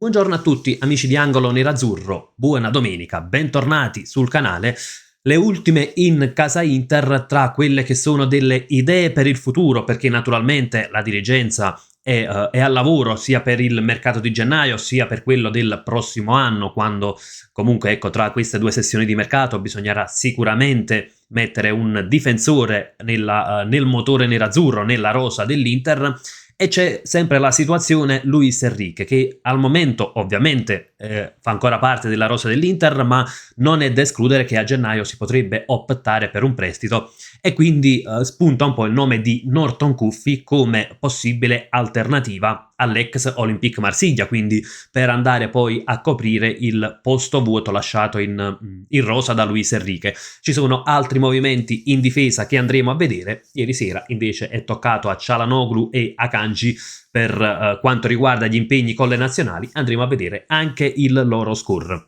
Buongiorno a tutti amici di Angolo Nerazzurro, buona domenica, bentornati sul canale. Le ultime in casa Inter tra quelle che sono delle idee per il futuro, perché naturalmente la dirigenza è al lavoro sia per il mercato di gennaio sia per quello del prossimo anno, quando comunque ecco tra queste due sessioni di mercato bisognerà sicuramente mettere un difensore nel motore nerazzurro, nella rosa dell'Inter. E c'è sempre la situazione Luis Enrique, che al momento ovviamente fa ancora parte della rosa dell'Inter, ma non è da escludere che a gennaio si potrebbe optare per un prestito e quindi spunta un po' il nome di Norton Cuffy come possibile alternativa all'ex Olympique Marsiglia, quindi per andare poi a coprire il posto vuoto lasciato in rosa da Luis Enrique. Ci sono altri movimenti in difesa che andremo a vedere. Ieri sera invece è toccato a Çalhanoğlu e a Kanji per quanto riguarda gli impegni con le nazionali. Andremo a vedere anche il loro score.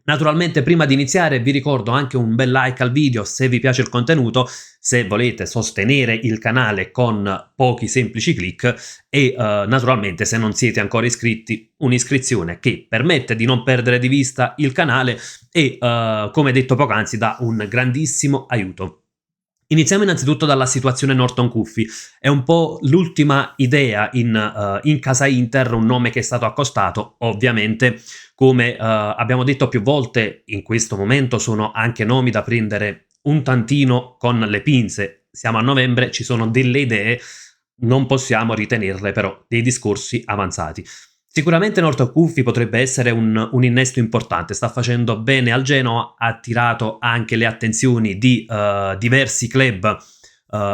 Naturalmente prima di iniziare vi ricordo anche un bel like al video se vi piace il contenuto, se volete sostenere il canale con pochi semplici click e naturalmente se non siete ancora iscritti un'iscrizione che permette di non perdere di vista il canale e come detto poc'anzi dà un grandissimo aiuto. Iniziamo innanzitutto dalla situazione Norton Cuffy, è un po' l'ultima idea in casa Inter, un nome che è stato accostato, ovviamente come abbiamo detto più volte in questo momento sono anche nomi da prendere un tantino con le pinze, siamo a novembre, ci sono delle idee, non possiamo ritenerle però dei discorsi avanzati. Sicuramente Norton Cuffy potrebbe essere un innesto importante, sta facendo bene al Genoa, ha attirato anche le attenzioni di diversi club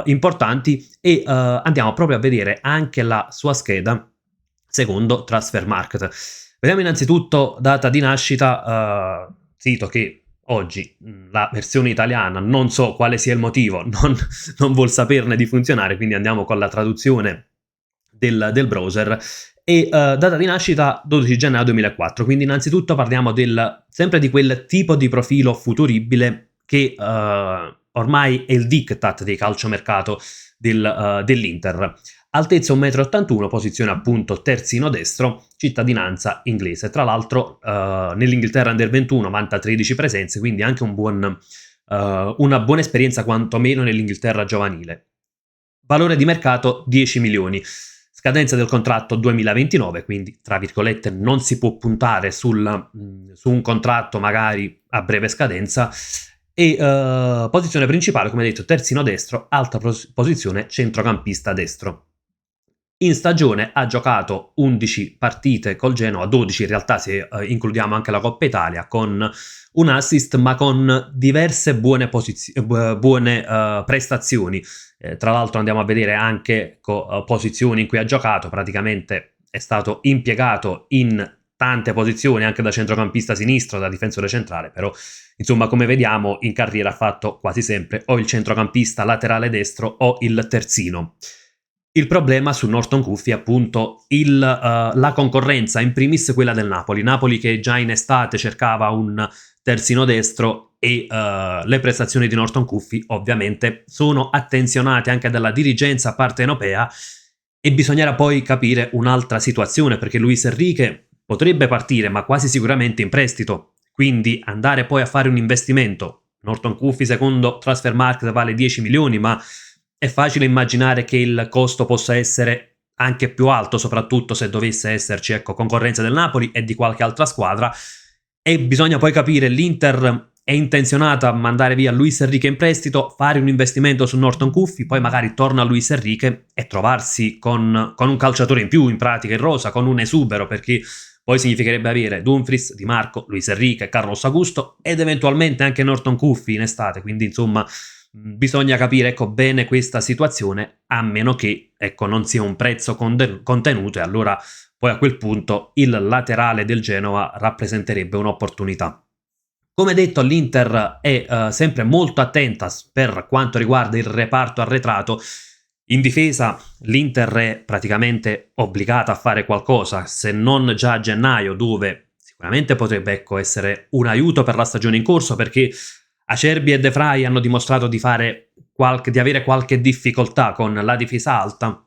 importanti e andiamo proprio a vedere anche la sua scheda secondo Transfermarkt. Vediamo innanzitutto data di nascita, sito che oggi la versione italiana, non so quale sia il motivo, non vuol saperne di funzionare, quindi andiamo con la traduzione del browser. E data di nascita 12 gennaio 2004, quindi innanzitutto parliamo sempre di quel tipo di profilo futuribile che ormai è il diktat dei calciomercato dell'Inter. Altezza 1,81 m, posizione appunto terzino destro, cittadinanza inglese. Tra l'altro nell'Inghilterra Under 21 vanta 13 presenze, quindi anche una buona esperienza quantomeno nell'Inghilterra giovanile. Valore di mercato 10 milioni. Scadenza del contratto 2029, quindi tra virgolette non si può puntare su un contratto magari a breve scadenza. E posizione principale, come detto, terzino destro, alta posizione centrocampista destro. In stagione ha giocato 11 partite col Genoa, 12 in realtà se includiamo anche la Coppa Italia, con un assist ma con diverse buone prestazioni. Tra l'altro andiamo a vedere anche posizioni in cui ha giocato, praticamente è stato impiegato in tante posizioni anche da centrocampista sinistro, da difensore centrale, però insomma come vediamo in carriera ha fatto quasi sempre o il centrocampista laterale destro o il terzino. Il problema su Norton Cuffy è appunto la concorrenza, in primis quella del Napoli che già in estate cercava un terzino destro e le prestazioni di Norton Cuffy ovviamente sono attenzionate anche dalla dirigenza partenopea e bisognerà poi capire un'altra situazione perché Luis Enrique potrebbe partire ma quasi sicuramente in prestito, quindi andare poi a fare un investimento. Norton Cuffy secondo Transfermarkt vale 10 milioni ma è facile immaginare che il costo possa essere anche più alto, soprattutto se dovesse esserci concorrenza del Napoli e di qualche altra squadra. E bisogna poi capire, l'Inter è intenzionata a mandare via Luis Enrique in prestito, fare un investimento su Norton Cuffy, poi magari torna a Luis Enrique e trovarsi con un calciatore in più, in pratica in rosa, con un esubero, perché poi significherebbe avere Dumfries, Di Marco, Luis Enrique, Carlos Augusto ed eventualmente anche Norton Cuffy in estate, quindi insomma bisogna capire bene questa situazione, a meno che non sia un prezzo contenuto e allora poi a quel punto il laterale del Genoa rappresenterebbe un'opportunità. Come detto, l'Inter è sempre molto attenta per quanto riguarda il reparto arretrato. In difesa l'Inter è praticamente obbligata a fare qualcosa, se non già a gennaio, dove sicuramente potrebbe essere un aiuto per la stagione in corso, perché Acerbi e De Vrij hanno dimostrato di avere qualche difficoltà con la difesa alta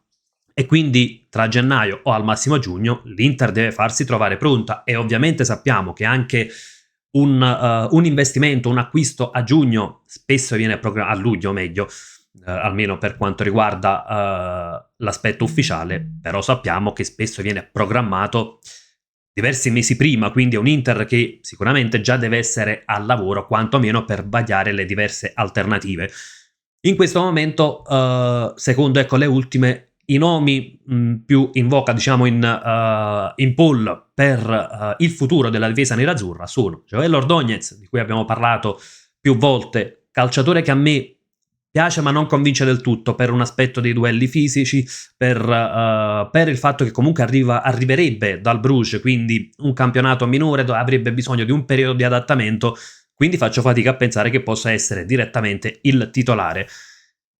e quindi tra gennaio o al massimo giugno l'Inter deve farsi trovare pronta, e ovviamente sappiamo che anche un investimento, un acquisto a giugno spesso viene a luglio meglio, almeno per quanto riguarda l'aspetto ufficiale, però sappiamo che spesso viene programmato diversi mesi prima, quindi è un Inter che sicuramente già deve essere al lavoro, quantomeno per vagliare le diverse alternative. In questo momento, secondo ecco, le ultime, i nomi più in voga, diciamo in poll per il futuro della difesa nerazzurra sono Joel Ordóñez, di cui abbiamo parlato più volte, calciatore che a me piace ma non convince del tutto per un aspetto dei duelli fisici, per il fatto che comunque arriverebbe dal Bruges, quindi un campionato minore dove avrebbe bisogno di un periodo di adattamento, quindi faccio fatica a pensare che possa essere direttamente il titolare.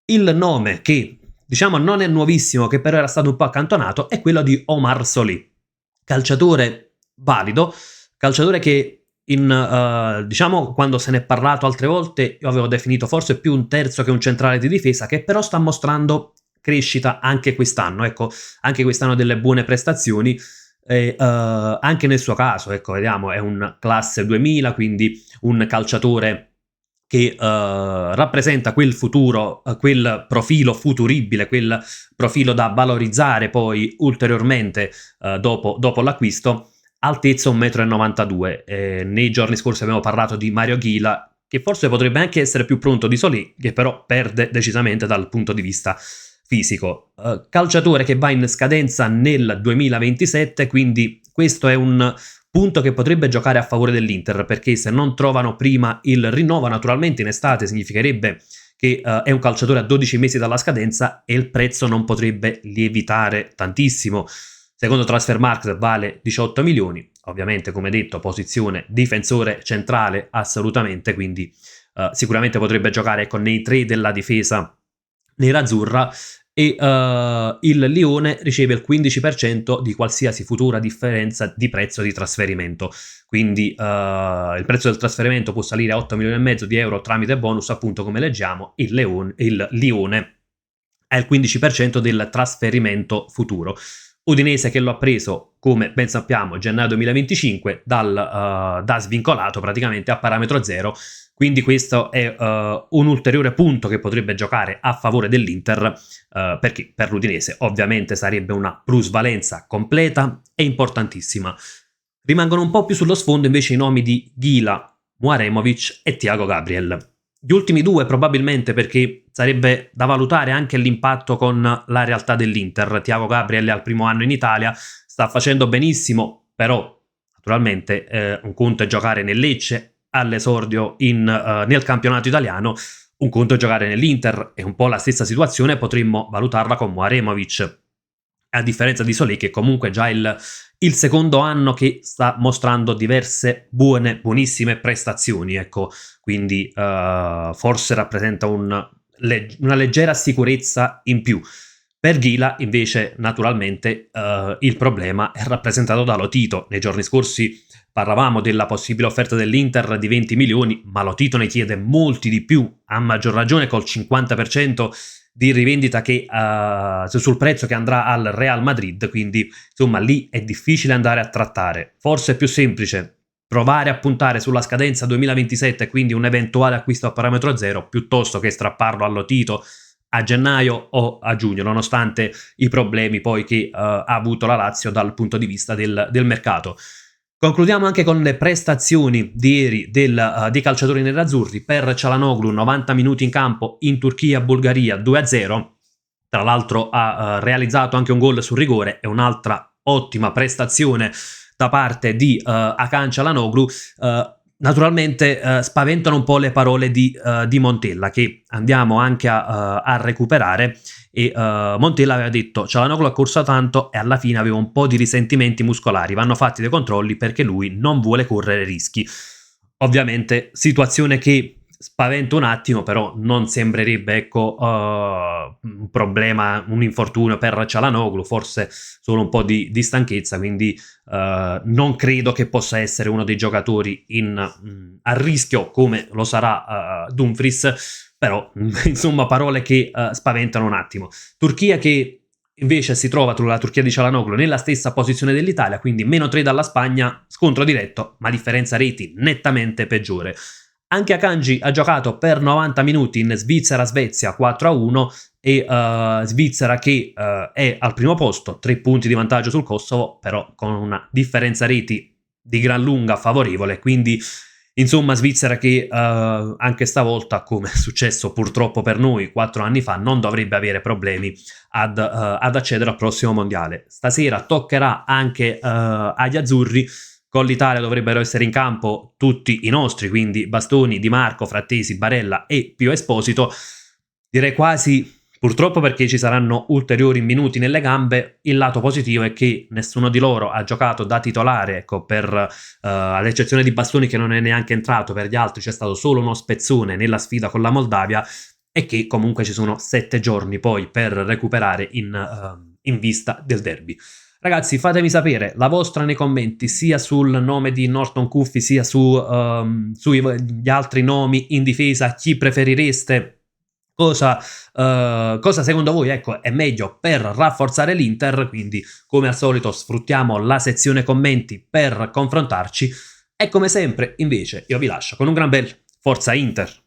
Il nome che, diciamo, non è nuovissimo, che però era stato un po' accantonato, è quello di Omar Solì, calciatore valido, calciatore che diciamo, quando se ne è parlato altre volte, io avevo definito forse più un terzo che un centrale di difesa, che però sta mostrando crescita anche quest'anno, ecco, anche quest'anno delle buone prestazioni, e anche nel suo caso, ecco, vediamo, è un classe 2000, quindi un calciatore che rappresenta quel futuro, quel profilo futuribile, quel profilo da valorizzare poi ulteriormente dopo l'acquisto. Altezza 1,92 m. Nei giorni scorsi abbiamo parlato di Mario Ghila, che forse potrebbe anche essere più pronto di Solì, che però perde decisamente dal punto di vista fisico. Calciatore che va in scadenza nel 2027, quindi questo è un punto che potrebbe giocare a favore dell'Inter, perché se non trovano prima il rinnovo, naturalmente in estate significherebbe che è un calciatore a 12 mesi dalla scadenza e il prezzo non potrebbe lievitare tantissimo. Secondo Transfermarkt vale 18 milioni, ovviamente come detto posizione difensore centrale assolutamente, quindi sicuramente potrebbe giocare con nei tre della difesa nerazzurra, e il Lione riceve il 15% di qualsiasi futura differenza di prezzo di trasferimento, quindi il prezzo del trasferimento può salire a 8 milioni e mezzo di euro tramite bonus, appunto come leggiamo, il Lione ha il 15% del trasferimento futuro. Udinese che lo ha preso, come ben sappiamo, gennaio 2025 da svincolato praticamente a parametro zero, quindi questo è un ulteriore punto che potrebbe giocare a favore dell'Inter, perché per l'Udinese ovviamente sarebbe una plusvalenza completa e importantissima. Rimangono un po' più sullo sfondo invece i nomi di Ghila, Muaremovic e Thiago Gabriel. Gli ultimi due probabilmente perché sarebbe da valutare anche l'impatto con la realtà dell'Inter. Thiago Gabriel al primo anno in Italia, sta facendo benissimo, però naturalmente un conto è giocare nel Lecce all'esordio nel campionato italiano, un conto è giocare nell'Inter, è un po' la stessa situazione, potremmo valutarla con Muaremovic, a differenza di Solé che comunque già il secondo anno che sta mostrando diverse buonissime prestazioni, ecco, quindi forse rappresenta una leggera sicurezza in più. Per Ghila invece naturalmente il problema è rappresentato da Lotito. Nei giorni scorsi parlavamo della possibile offerta dell'Inter di 20 milioni, ma Lotito ne chiede molti di più, a maggior ragione col 50% di rivendita che sul prezzo che andrà al Real Madrid, quindi insomma lì è difficile andare a trattare. Forse è più semplice provare a puntare sulla scadenza 2027, quindi un eventuale acquisto a parametro zero, piuttosto che strapparlo a Lotito a gennaio o a giugno, nonostante i problemi poi che ha avuto la Lazio dal punto di vista del mercato. Concludiamo anche con le prestazioni di ieri dei calciatori nerazzurri. Per Çalhanoğlu 90 minuti in campo in Turchia-Bulgaria 2-0, tra l'altro ha realizzato anche un gol sul rigore e un'altra ottima prestazione da parte di Hakan Çalhanoğlu. Naturalmente spaventano un po' le parole di Montella, che andiamo anche a recuperare, e Montella aveva detto Çalhanoğlu ha corso tanto e alla fine aveva un po' di risentimenti muscolari, vanno fatti dei controlli perché lui non vuole correre rischi. Ovviamente situazione che spaventa un attimo, però non sembrerebbe ecco un problema, un infortunio per Çalhanoğlu, forse solo un po' di stanchezza, quindi non credo che possa essere uno dei giocatori a rischio come lo sarà Dumfries, però insomma parole che spaventano un attimo. Turchia che invece si trova la Turchia di Çalhanoğlu nella stessa posizione dell'Italia, quindi -3 dalla Spagna, scontro diretto, ma differenza reti nettamente peggiore. Anche Akanji ha giocato per 90 minuti in Svizzera-Svezia 4-1 e Svizzera che è al primo posto, 3 punti di vantaggio sul Kosovo, però con una differenza reti di gran lunga favorevole, quindi insomma Svizzera che anche stavolta, come è successo purtroppo per noi 4 anni fa, non dovrebbe avere problemi ad accedere al prossimo mondiale. Stasera toccherà anche agli azzurri. Con l'Italia dovrebbero essere in campo tutti i nostri, quindi Bastoni, Di Marco, Frattesi, Barella e Pio Esposito. Direi quasi, purtroppo, perché ci saranno ulteriori minuti nelle gambe. Il lato positivo è che nessuno di loro ha giocato da titolare, ecco, all'eccezione di Bastoni che non è neanche entrato, per gli altri c'è stato solo uno spezzone nella sfida con la Moldavia, e che comunque ci sono 7 giorni poi per recuperare in vista del derby. Ragazzi, fatemi sapere la vostra nei commenti, sia sul nome di Norton Cuffy, sia sugli altri nomi in difesa, chi preferireste, cosa secondo voi, ecco, è meglio per rafforzare l'Inter. Quindi, come al solito, sfruttiamo la sezione commenti per confrontarci, e come sempre, invece, io vi lascio con un gran bel Forza Inter!